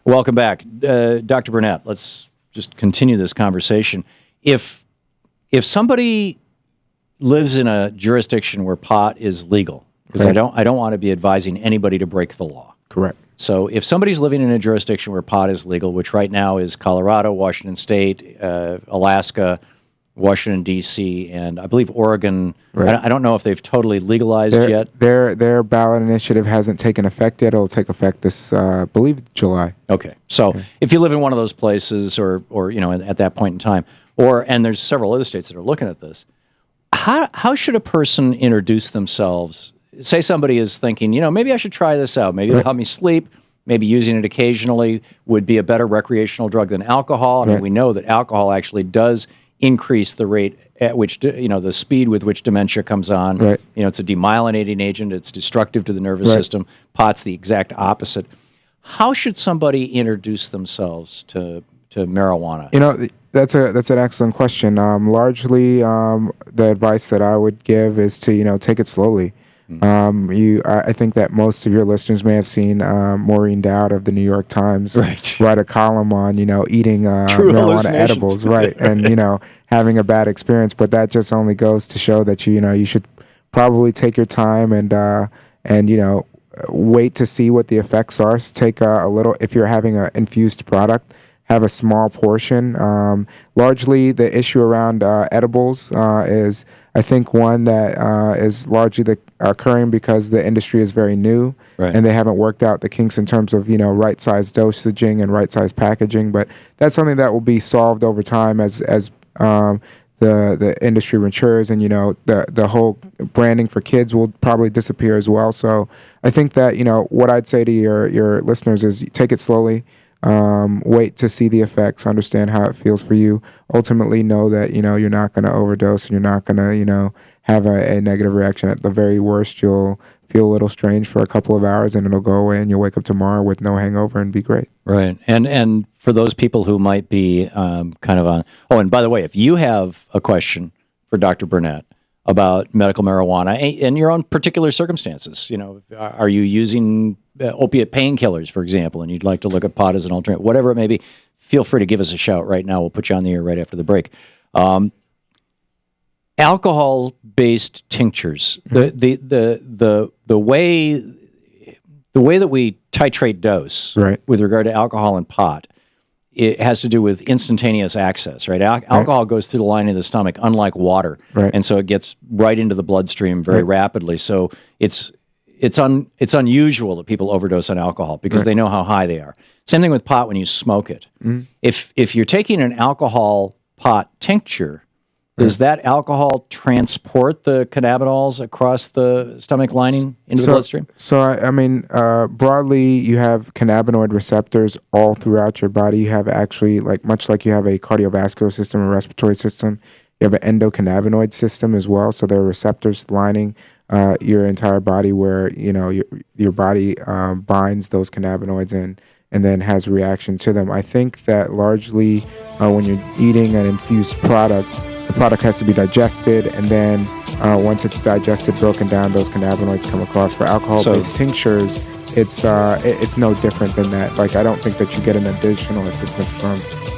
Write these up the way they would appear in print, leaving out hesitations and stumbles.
Welcome back. Dr. Burnett, let's just continue this conversation. If somebody lives in a jurisdiction where pot is legal, because I don't want to be advising anybody to break the law. Correct. So if somebody's living in a jurisdiction where pot is legal, which right now is Colorado, Washington State, Alaska, Washington, D.C., and I believe Oregon. Right. I don't know if they've totally legalized yet. Their ballot initiative hasn't taken effect yet. It'll take effect this, I believe, July. Okay. So if you live in one of those places or at that point in time, and there's several other states that are looking at this, how should a person introduce themselves? Say somebody is thinking, maybe I should try this out. Maybe it'll help me sleep. Maybe using it occasionally would be a better recreational drug than alcohol. I mean, we know that alcohol actually does increase the rate at which, the speed with which dementia comes on. Right. It's a demyelinating agent. It's destructive to the nervous system. Pot's the exact opposite. How should somebody introduce themselves to marijuana? That's an excellent question. Largely, the advice that I would give is to, take it slowly. I think that most of your listeners may have seen Maureen Dowd of the New York Times write a column on, eating marijuana edibles, and, having a bad experience. But that just only goes to show that, you should probably take your time and wait to see what the effects are. Take a little, if you're having an infused product, have a small portion. Largely, the issue around edibles is, I think, one that is largely occurring because the industry is very new and they haven't worked out the kinks in terms of right-sized dosaging and right-sized packaging. But that's something that will be solved over time as the industry matures, and the whole branding for kids will probably disappear as well. So I think that what I'd say to your listeners is take it slowly. Wait to see the effects, understand how it feels for you. Ultimately, know that you're not going to overdose and you're not going to have a negative reaction. At the very worst, you'll feel a little strange for a couple of hours and it'll go away, and you'll wake up tomorrow with no hangover and be great. Right. And for those people who might be kind of on. Oh, and by the way, if you have a question for Dr. Burnett about medical marijuana in your own particular circumstances, are you using opiate painkillers, for example, and you'd like to look at pot as an alternate, whatever it may be, feel free to give us a shout right now. We'll put you on the air right after the break. Alcohol-based tinctures, the way that we titrate dose with regard to alcohol and pot, it has to do with instantaneous access, right? Alcohol goes through the lining of the stomach, unlike water, and so it gets right into the bloodstream very rapidly. So it's unusual that people overdose on alcohol because they know how high they are. Same thing with pot when you smoke it. If you're taking an alcohol pot tincture, does that alcohol transport the cannabinoids across the stomach lining into the bloodstream? So, I mean, broadly, you have cannabinoid receptors all throughout your body. You have actually, much like you have a cardiovascular system, a respiratory system, you have an endocannabinoid system as well. So there are receptors lining your entire body where, your body binds those cannabinoids and then has reaction to them. I think that largely when you're eating an infused product, the product has to be digested, and then once it's digested, broken down, those cannabinoids come across. For alcohol-based tinctures, it's no different than that. I don't think that you get an additional assistance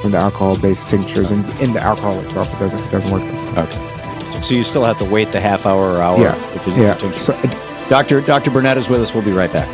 from the alcohol-based tinctures, and in the alcohol itself, it doesn't work. Okay. So you still have to wait the half hour or hour if you use a tincture. So, Dr. Burnett is with us. We'll be right back.